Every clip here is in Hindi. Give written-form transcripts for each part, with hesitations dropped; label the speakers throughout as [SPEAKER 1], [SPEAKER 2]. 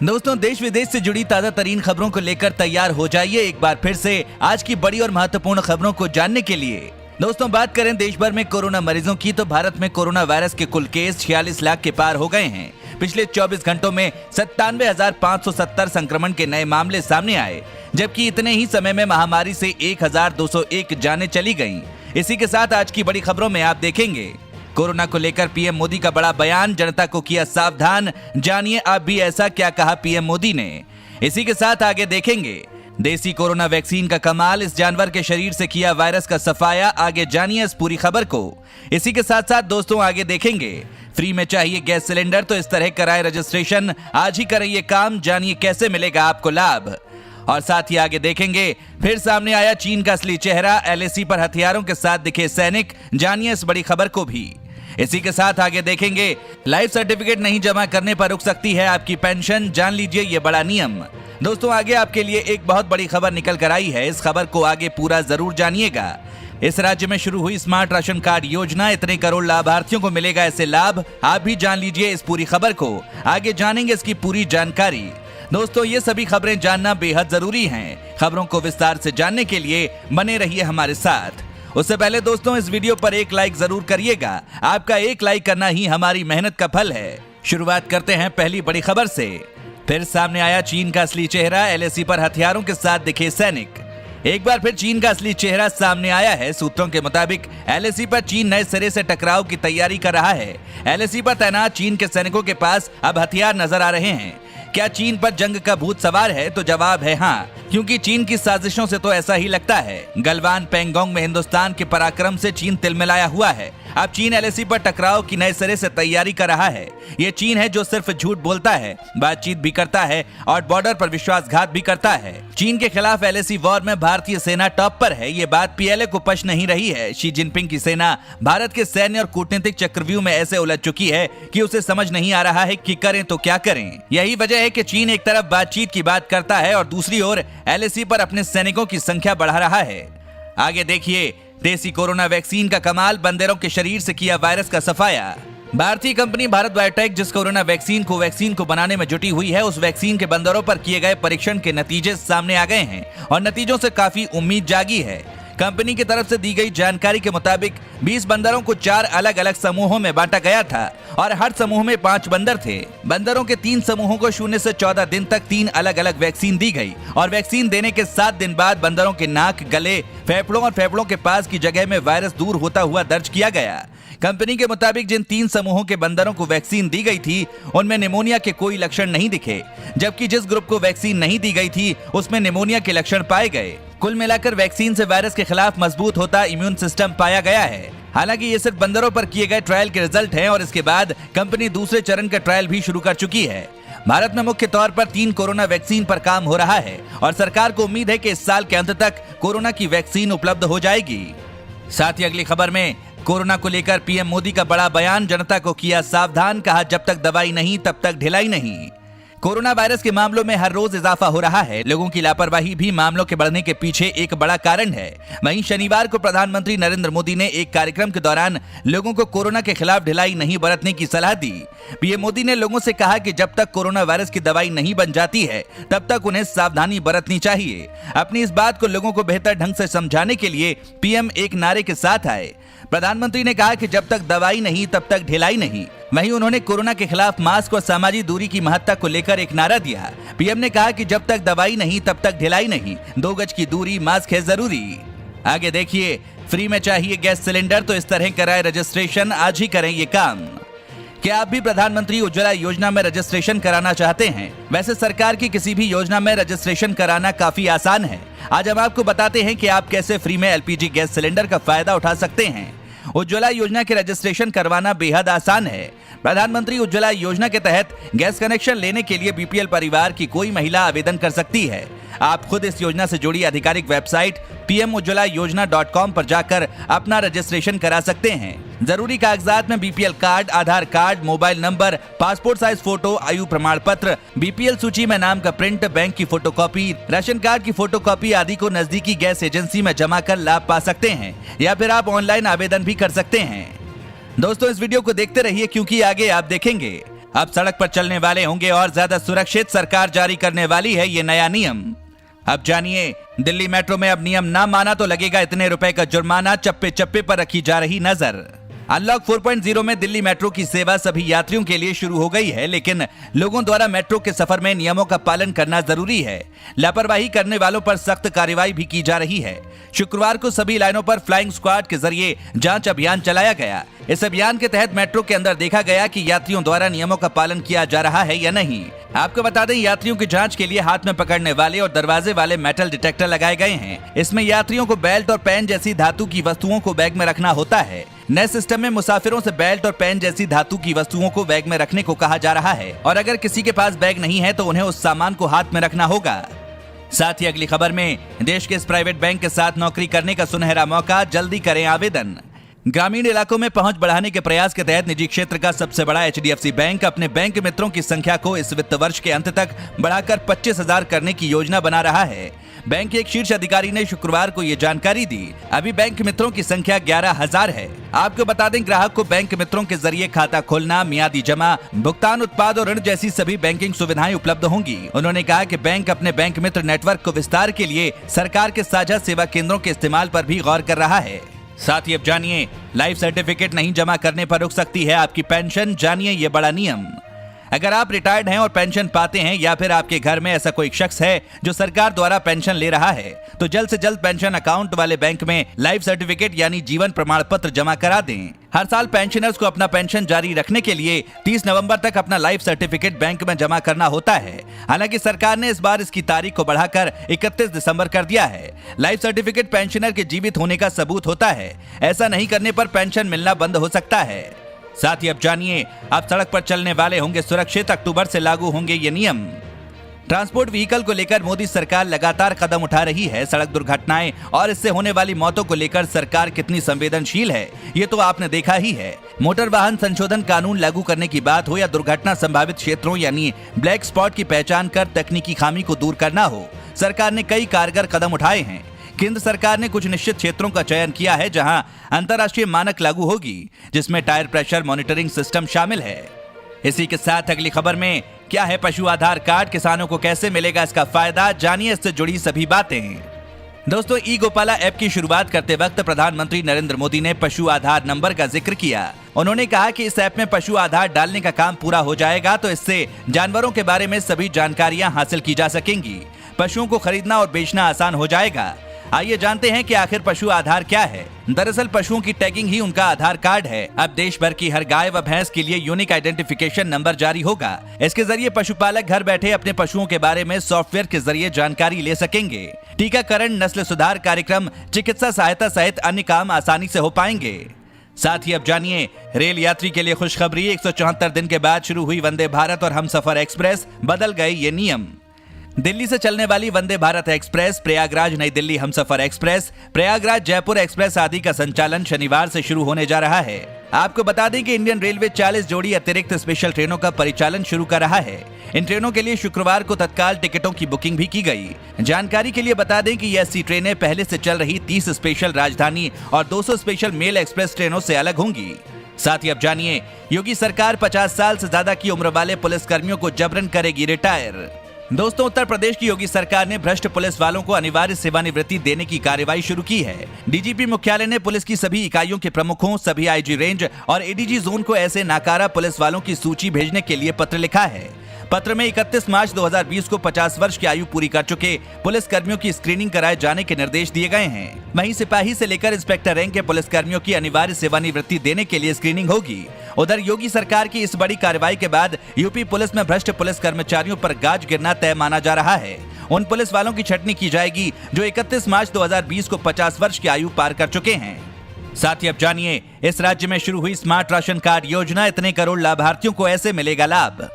[SPEAKER 1] दोस्तों, देश विदेश से जुड़ी ताजा तरीन खबरों को लेकर तैयार हो जाइए एक बार फिर से आज की बड़ी और महत्वपूर्ण खबरों को जानने के लिए। दोस्तों, बात करें देश भर में कोरोना मरीजों की तो भारत में कोरोना वायरस के कुल केस 46 लाख के पार हो गए हैं। पिछले 24 घंटों में 97,570 संक्रमण के नए मामले सामने आए, जबकि इतने ही समय में महामारी से 1,201 जानें चली गईं। इसी के साथ आज की बड़ी खबरों में आप देखेंगे कोरोना को लेकर पीएम मोदी का बड़ा बयान, जनता को किया सावधान। जानिए आप भी ऐसा क्या कहा पीएम मोदी ने। इसी के साथ आगे देखेंगे देसी कोरोना वैक्सीन का कमाल, इस जानवर के शरीर से किया वायरस का सफाया। आगे जानिए इस पूरी खबर को। इसी के साथ साथ दोस्तों आगे देखेंगे फ्री में चाहिए गैस सिलेंडर तो इस तरह कराए रजिस्ट्रेशन, आज ही करें ये काम, जानिए कैसे मिलेगा आपको लाभ। और साथ ही आगे देखेंगे फिर सामने आया चीन का असली चेहरा, एलएसी पर हथियारों के साथ दिखे सैनिक, जानिए इस बड़ी खबर को भी। इसी के साथ आगे देखेंगे लाइफ सर्टिफिकेट नहीं जमा करने पर रुक सकती है आपकी पेंशन, जान लीजिए ये बड़ा नियम। दोस्तों, आगे आपके लिए एक बहुत बड़ी खबर निकल कर आई है, इस खबर को आगे पूरा जरूर जानिएगा। इस राज्य में शुरू हुई स्मार्ट राशन कार्ड योजना, इतने करोड़ लाभार्थियों को मिलेगा ऐसे लाभ, आप भी जान लीजिए इस पूरी खबर को। आगे जानेंगे इसकी पूरी जानकारी। दोस्तों, ये सभी खबरें जानना बेहद जरूरी हैं। खबरों को विस्तार से जानने के लिए बने रहिए हमारे साथ। उससे पहले दोस्तों, इस वीडियो पर एक लाइक जरूर करिएगा, आपका एक लाइक करना ही हमारी मेहनत का फल है। शुरुआत करते हैं पहली बड़ी खबर से। फिर सामने आया चीन का असली चेहरा, एलएसी पर हथियारों के साथ दिखे सैनिक। एक बार फिर चीन का असली चेहरा सामने आया है। सूत्रों के मुताबिक एलएसी पर चीन नए सिरे से टकराव की तैयारी कर रहा है। एलएसी पर तैनात चीन के सैनिकों के पास अब हथियार नजर आ रहे हैं। क्या चीन पर जंग का भूत सवार है? तो जवाब है हाँ, क्योंकि चीन की साजिशों से तो ऐसा ही लगता है। गलवान पेंगोंग में हिंदुस्तान के पराक्रम से चीन तिलमिलाया हुआ है। अब चीन एलएसी पर टकराव की नए सिरे से तैयारी कर रहा है। ये चीन है जो सिर्फ झूठ बोलता है, बातचीत भी करता है और बॉर्डर पर विश्वासघात भी करता है। चीन के खिलाफ एलएसी वॉर में भारतीय सेना टॉप पर है। ये बात पीएलए को पच नहीं रही है। शी जिनपिंग की सेना भारत के सैन्य और कूटनीतिक चक्रव्यूह में ऐसे उलझ चुकी है कि उसे समझ नहीं आ रहा है कि करें तो क्या करें। यही वजह है कि चीन एक तरफ बातचीत की बात करता है और दूसरी ओर एलएसी पर अपने सैनिकों की संख्या बढ़ा रहा है। आगे देखिए देसी कोरोना वैक्सीन का कमाल, बंदरों के शरीर से किया वायरस का सफाया। भारतीय कंपनी भारत बायोटेक जिस कोरोना वैक्सीन को बनाने में जुटी हुई है, उस वैक्सीन के बंदरों पर किए गए परीक्षण के नतीजे सामने आ गए हैं और नतीजों से काफी उम्मीद जागी है। कंपनी की तरफ से दी गई जानकारी के मुताबिक 20 बंदरों को 4 अलग अलग समूहों में बांटा गया था और हर समूह में 5 बंदर थे। बंदरों के 3 समूहों को 0 से 14 दिन तक 3 अलग अलग वैक्सीन दी गई और वैक्सीन देने के 7 दिन बाद बंदरों के नाक, गले, फेफड़ों और फेफड़ों के पास की जगह में वायरस दूर होता हुआ दर्ज किया गया। कंपनी के मुताबिक जिन 3 समूहों के बंदरों को वैक्सीन दी गई थी उनमें निमोनिया के कोई लक्षण नहीं दिखे, जबकि जिस ग्रुप को वैक्सीन नहीं दी गई थी उसमें निमोनिया के लक्षण पाए गए। कुल मिलाकर वैक्सीन से वायरस के खिलाफ मजबूत होता इम्यून सिस्टम पाया गया है। हालांकि ये सिर्फ बंदरों पर किए गए ट्रायल के रिजल्ट हैं और इसके बाद कंपनी दूसरे चरण का ट्रायल भी शुरू कर चुकी है। भारत में मुख्य तौर पर 3 कोरोना वैक्सीन पर काम हो रहा है और सरकार को उम्मीद है कि इस साल के अंत तक कोरोना की वैक्सीन उपलब्ध हो जाएगी। साथ ही अगली खबर में कोरोना को लेकर पीएम मोदी का बड़ा बयान, जनता को किया सावधान, कहा जब तक दवाई नहीं तब तक ढिलाई नहीं। कोरोना वायरस के मामलों में हर रोज इजाफा हो रहा है। लोगों की लापरवाही भी मामलों के बढ़ने के पीछे एक बड़ा कारण है। वहीं शनिवार को प्रधानमंत्री नरेंद्र मोदी ने एक कार्यक्रम के दौरान लोगों को कोरोना के खिलाफ ढिलाई नहीं बरतने की सलाह दी। पीएम मोदी ने लोगों से कहा कि जब तक कोरोना वायरस की दवाई नहीं बन जाती है तब तक उन्हें सावधानी बरतनी चाहिए। अपनी इस बात को लोगों को बेहतर ढंग से समझाने के लिए पीएम एक नारे के साथ आए। प्रधानमंत्री ने कहा कि जब तक दवाई नहीं तब तक ढिलाई नहीं। वहीं उन्होंने कोरोना के खिलाफ मास्क और सामाजिक दूरी की महत्ता को लेकर एक नारा दिया। पीएम ने कहा कि जब तक दवाई नहीं तब तक ढिलाई नहीं, 2 गज की दूरी, मास्क है जरूरी। आगे देखिए फ्री में चाहिए गैस सिलेंडर तो इस तरह कराए रजिस्ट्रेशन, आज ही करें ये काम। क्या आप भी प्रधानमंत्री उज्ज्वला योजना में रजिस्ट्रेशन कराना चाहते हैं? वैसे सरकार की किसी भी योजना में रजिस्ट्रेशन कराना काफी आसान है। आज हम आपको बताते हैं कि आप कैसे फ्री में एलपीजी गैस सिलेंडर का फायदा उठा सकते हैं। उज्ज्वला योजना के रजिस्ट्रेशन करवाना बेहद आसान है। प्रधानमंत्री उज्ज्वला योजना के तहत गैस कनेक्शन लेने के लिए बीपीएल परिवार की कोई महिला आवेदन कर सकती है। आप खुद इस योजना से जुड़ी आधिकारिक वेबसाइट pmujjwala.com पर जाकर अपना रजिस्ट्रेशन करा सकते हैं। जरूरी कागजात में BPL card, Aadhaar card, mobile number, passport size photo, आयु प्रमाण पत्र, बीपीएल सूची में नाम का प्रिंट, बैंक की फोटोकॉपी, राशन कार्ड की फोटोकॉपी आदि को नजदीकी गैस एजेंसी में जमा कर लाभ पा सकते हैं या फिर आप ऑनलाइन आवेदन भी कर सकते हैं। दोस्तों, इस वीडियो को देखते रहिए क्योंकि आगे आप देखेंगे अब सड़क पर चलने वाले होंगे और ज्यादा सुरक्षित, सरकार जारी करने वाली है ये नया नियम। अब जानिए, दिल्ली मेट्रो में अब नियम ना माना तो लगेगा इतने रुपए का जुर्माना, चप्पे चप्पे पर रखी जा रही नजर। अनलॉक 4.0 में दिल्ली मेट्रो की सेवा सभी यात्रियों के लिए शुरू हो गई है, लेकिन लोगों द्वारा मेट्रो के सफर में नियमों का पालन करना जरूरी है। लापरवाही करने वालों पर सख्त कार्रवाई भी की जा रही है। शुक्रवार को सभी लाइनों पर फ्लाइंग स्क्वाड के जरिए जांच अभियान चलाया गया। इस अभियान के तहत मेट्रो के अंदर देखा गया कि यात्रियों द्वारा नियमों का पालन किया जा रहा है या नहीं। आपको बता दें, यात्रियों की जांच के लिए हाथ में पकड़ने वाले और दरवाजे वाले मेटल डिटेक्टर लगाए गए हैं। इसमें यात्रियों को बेल्ट और पेन जैसी धातु की वस्तुओं को बैग में रखना होता है। नए सिस्टम में मुसाफिरों से बेल्ट और पेन जैसी धातु की वस्तुओं को बैग में रखने को कहा जा रहा है, और अगर किसी के पास बैग नहीं है तो उन्हें उस सामान को हाथ में रखना होगा। साथ ही अगली खबर में, देश के इस प्राइवेट बैंक के साथ नौकरी करने का सुनहरा मौका, जल्दी करें आवेदन। ग्रामीण इलाकों में पहुंच बढ़ाने के प्रयास के तहत निजी क्षेत्र का सबसे बड़ा HDFC बैंक अपने बैंक मित्रों की संख्या को इस वित्त वर्ष के अंत तक बढ़ाकर 25,000 करने की योजना बना रहा है। बैंक के एक शीर्ष अधिकारी ने शुक्रवार को ये जानकारी दी। अभी बैंक मित्रों की संख्या 11,000 है। आपको बता दें, ग्राहक को बैंक मित्रों के जरिए खाता खोलना, मियादी जमा, भुगतान, उत्पाद और ऋण जैसी सभी बैंकिंग सुविधाएं उपलब्ध होंगी। उन्होंने कहा कि बैंक अपने बैंक मित्र नेटवर्क को विस्तार के लिए सरकार के साझा सेवा केंद्रों के इस्तेमाल पर भी गौर कर रहा है। साथ ही अब जानिए, लाइफ सर्टिफिकेट नहीं जमा करने पर रुक सकती है आपकी पेंशन। जानिए ये बड़ा नियम। अगर आप रिटायर्ड हैं और पेंशन पाते हैं, या फिर आपके घर में ऐसा कोई शख्स है जो सरकार द्वारा पेंशन ले रहा है, तो जल्द से जल्द पेंशन अकाउंट वाले बैंक में लाइफ सर्टिफिकेट यानी जीवन प्रमाण पत्र जमा करा दें। हर साल पेंशनर्स को अपना पेंशन जारी रखने के लिए 30 नवंबर तक अपना लाइफ सर्टिफिकेट बैंक में जमा करना होता है। हालांकि सरकार ने इस बार इसकी तारीख को बढ़ाकर 31 दिसंबर कर दिया है। लाइफ सर्टिफिकेट पेंशनर के जीवित होने का सबूत होता है। ऐसा नहीं करने पर पेंशन मिलना बंद हो सकता है। साथ ही अब जानिए, अब सड़क पर चलने वाले होंगे सुरक्षित, अक्टूबर से लागू होंगे ये नियम। ट्रांसपोर्ट व्हीकल को लेकर मोदी सरकार लगातार कदम उठा रही है। सड़क दुर्घटनाएं और इससे होने वाली मौतों को लेकर सरकार कितनी संवेदनशील है, ये तो आपने देखा ही है। मोटर वाहन संशोधन कानून लागू करने की बात हो या दुर्घटना संभावित क्षेत्रों यानी ब्लैक स्पॉट की पहचान कर तकनीकी खामी को दूर करना हो, सरकार ने कई कारगर कदम उठाए हैं। केंद्र सरकार ने कुछ निश्चित क्षेत्रों का चयन किया है जहां अंतर्राष्ट्रीय मानक लागू होगी, जिसमें टायर प्रेशर मॉनिटरिंग सिस्टम शामिल है। इसी के साथ अगली खबर में, क्या है पशु आधार कार्ड, किसानों को कैसे मिलेगा इसका फायदा, जानिए इससे जुड़ी सभी बातें। दोस्तों, ई गोपाला ऐप की शुरुआत करते वक्त प्रधानमंत्री नरेंद्र मोदी ने पशु आधार नंबर का जिक्र किया। उन्होंने कहा कि इस ऐप में पशु आधार डालने का काम पूरा हो जाएगा तो इससे जानवरों के बारे में सभी जानकारियां हासिल की जा सकेंगी। पशुओं को खरीदना और बेचना आसान हो जाएगा। आइए जानते हैं कि आखिर पशु आधार क्या है। दरअसल पशुओं की टैगिंग ही उनका आधार कार्ड है। अब देश भर की हर गाय व भैंस के लिए यूनिक आइडेंटिफिकेशन नंबर जारी होगा। इसके जरिए पशुपालक घर बैठे अपने पशुओं के बारे में सॉफ्टवेयर के जरिए जानकारी ले सकेंगे। टीकाकरण, नस्ल सुधार कार्यक्रम, चिकित्सा सहायता सहित अन्य काम आसानी से हो पाएंगे। साथ ही अब जानिए, रेल यात्री के लिए खुशखबरी। 174 दिन के बाद शुरू हुई वंदे भारत और हमसफर एक्सप्रेस, बदल गए ये नियम। दिल्ली से चलने वाली वंदे भारत एक्सप्रेस, प्रयागराज नई दिल्ली हमसफर एक्सप्रेस, प्रयागराज जयपुर एक्सप्रेस आदि का संचालन शनिवार से शुरू होने जा रहा है। आपको बता दें कि इंडियन रेलवे 40 जोड़ी अतिरिक्त स्पेशल ट्रेनों का परिचालन शुरू कर रहा है। इन ट्रेनों के लिए शुक्रवार को तत्काल टिकटों की बुकिंग भी की गई। जानकारी के लिए बता दें कि ये 80 ट्रेनें पहले से चल रही 30 स्पेशल राजधानी और 200 स्पेशल मेल एक्सप्रेस ट्रेनों से अलग होंगी। साथ ही अब जानिए, योगी सरकार 50 साल से ज्यादा की उम्र वाले पुलिस कर्मियों को जबरन करेगी रिटायर। दोस्तों, उत्तर प्रदेश की योगी सरकार ने भ्रष्ट पुलिस वालों को अनिवार्य सेवानिवृत्ति देने की कार्रवाई शुरू की है। डीजीपी मुख्यालय ने पुलिस की सभी इकाइयों के प्रमुखों, सभी आईजी रेंज और एडीजी जोन को ऐसे नाकारा पुलिस वालों की सूची भेजने के लिए पत्र लिखा है। पत्र में 31 मार्च 2020 को 50 वर्ष की आयु पूरी कर चुके पुलिस कर्मियों की स्क्रीनिंग कराए जाने के निर्देश दिए गए हैं। वहीं सिपाही से लेकर इंस्पेक्टर रैंक के पुलिस कर्मियों की अनिवार्य सेवानिवृत्ति देने के लिए स्क्रीनिंग होगी। उधर योगी सरकार की इस बड़ी कार्रवाई के बाद यूपी पुलिस में भ्रष्ट पुलिस कर्मचारियों पर गाज गिरना तय माना जा रहा है। उन पुलिस वालों की छटनी की जाएगी जो 31 मार्च 2020 को 50 वर्ष की आयु पार कर चुके हैं। साथ ही अब जानिए, इस राज्य में शुरू हुई स्मार्ट राशन कार्ड योजना, इतने करोड़ लाभार्थियों को ऐसे मिलेगा लाभ।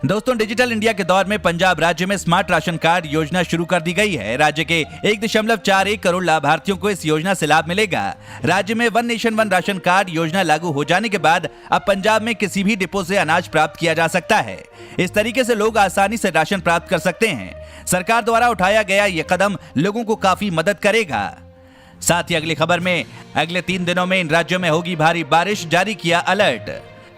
[SPEAKER 1] दोस्तों, डिजिटल इंडिया के दौर में पंजाब राज्य में स्मार्ट राशन कार्ड योजना शुरू कर दी गई है। राज्य के 1.41 करोड़ लाभार्थियों को इस योजना से लाभ मिलेगा। राज्य में one nation one ration card योजना लागू हो जाने के बाद अब पंजाब में किसी भी डिपो से अनाज प्राप्त किया जा सकता है। इस तरीके से लोग आसानी से राशन प्राप्त कर सकते हैं। सरकार द्वारा उठाया गया ये कदम लोगों को काफी मदद करेगा। साथ ही अगली खबर में, अगले 3 दिनों में इन राज्यों में होगी भारी बारिश, जारी किया अलर्ट।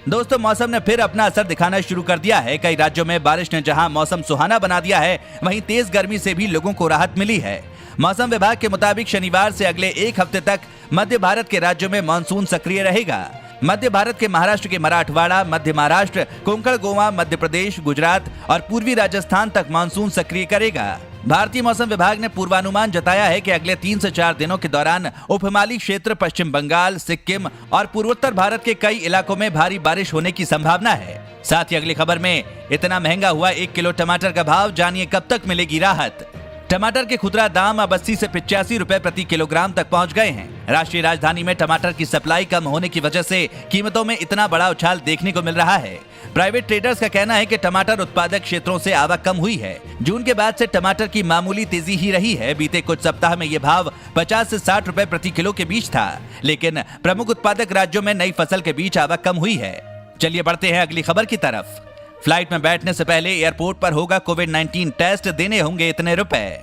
[SPEAKER 1] दोस्तों, मौसम ने फिर अपना असर दिखाना शुरू कर दिया है। कई राज्यों में बारिश ने जहां मौसम सुहाना बना दिया है, वहीं तेज गर्मी से भी लोगों को राहत मिली है। मौसम विभाग के मुताबिक शनिवार से अगले एक हफ्ते तक मध्य भारत के राज्यों में मानसून सक्रिय रहेगा। मध्य भारत के महाराष्ट्र के मराठवाड़ा, मध्य महाराष्ट्र, कोंकण, गोवा, मध्य प्रदेश, गुजरात और पूर्वी राजस्थान तक मानसून सक्रिय करेगा। भारतीय मौसम विभाग ने पूर्वानुमान जताया है कि अगले 3 से 4 दिनों के दौरान उपहिमालयी क्षेत्र, पश्चिम बंगाल, सिक्किम और पूर्वोत्तर भारत के कई इलाकों में भारी बारिश होने की संभावना है। साथ ही अगली खबर में, इतना महंगा हुआ 1 किलो टमाटर का भाव, जानिए कब तक मिलेगी राहत। टमाटर के खुदरा दाम अब 80 से 85 रुपए प्रति किलोग्राम तक पहुंच गए हैं। राष्ट्रीय राजधानी में टमाटर की सप्लाई कम होने की वजह से कीमतों में इतना बड़ा उछाल देखने को मिल रहा है। प्राइवेट ट्रेडर्स का कहना है कि टमाटर उत्पादक क्षेत्रों से आवक कम हुई है। जून के बाद से टमाटर की मामूली तेजी ही रही है। बीते कुछ सप्ताह में ये भाव 50 से 60 रुपए प्रति किलो के बीच था, लेकिन प्रमुख उत्पादक राज्यों में नई फसल के बीच आवक कम हुई है। चलिए बढ़ते हैं अगली खबर की तरफ। फ्लाइट में बैठने से पहले एयरपोर्ट पर होगा कोविड-19 टेस्ट, देने होंगे इतने रुपए।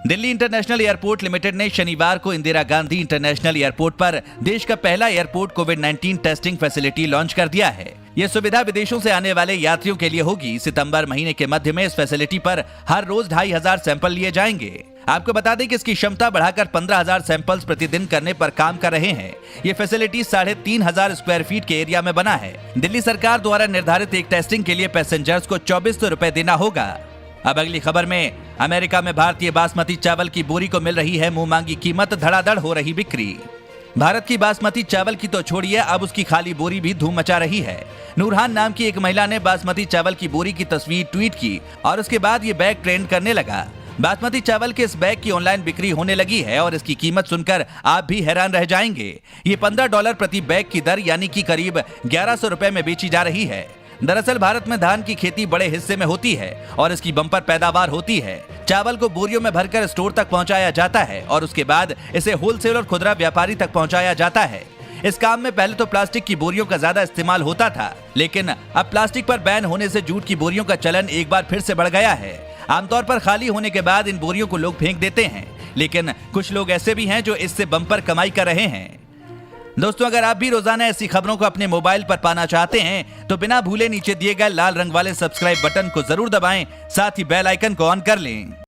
[SPEAKER 1] दिल्ली इंटरनेशनल एयरपोर्ट लिमिटेड ने शनिवार को इंदिरा गांधी इंटरनेशनल एयरपोर्ट पर देश का पहला एयरपोर्ट कोविड-19 टेस्टिंग फैसिलिटी लॉन्च कर दिया है। यह सुविधा विदेशों से आने वाले यात्रियों के लिए होगी। सितंबर महीने के मध्य में इस फैसिलिटी पर हर रोज 2500 सैंपल लिए जाएंगे। आपको बता दें कि इसकी क्षमता बढ़ाकर 15,000 सैंपल्स प्रतिदिन करने पर काम कर रहे हैं। ये फैसिलिटी 3,500 स्क्वायर फीट के एरिया में बना है। दिल्ली सरकार द्वारा निर्धारित एक टेस्टिंग के लिए पैसेंजर्स को 2400 रुपए देना होगा। अब अगली खबर में, अमेरिका में भारतीय बासमती चावल की बोरी को मिल रही है मुंह मांगी कीमत, धड़ाधड़ हो रही बिक्री। भारत की बासमती चावल की तो छोड़िए, अब उसकी खाली बोरी भी धूम मचा रही है। नूरहान नाम की एक महिला ने बासमती चावल की बोरी की तस्वीर ट्वीट की और उसके बाद ये बैग ट्रेंड करने लगा। बासमती चावल के इस बैग की ऑनलाइन बिक्री होने लगी है और इसकी कीमत सुनकर आप भी हैरान रह जाएंगे। ये $15 प्रति बैग की दर यानी कि करीब 1100 रुपए में बेची जा रही है। दरअसल भारत में धान की खेती बड़े हिस्से में होती है और इसकी बम्पर पैदावार होती है। चावल को बोरियों में भरकर स्टोर तक पहुंचाया जाता है और उसके बाद इसे होलसेल और खुदरा व्यापारी तक पहुंचाया जाता है। इस काम में पहले तो प्लास्टिक की बोरियों का ज्यादा इस्तेमाल होता था, लेकिन अब प्लास्टिक पर बैन होने से जूट की बोरियों का चलन एक बार फिर से बढ़ गया है। आमतौर पर खाली होने के बाद इन बोरियों को लोग फेंक देते हैं, लेकिन कुछ लोग ऐसे भी हैं जो इससे बम्पर कमाई कर रहे हैं। दोस्तों, अगर आप भी रोजाना ऐसी खबरों को अपने मोबाइल पर पाना चाहते हैं तो बिना भूले नीचे दिए गए लाल रंग वाले सब्सक्राइब बटन को जरूर दबाएं, साथ ही बेल आइकन को ऑन कर लें।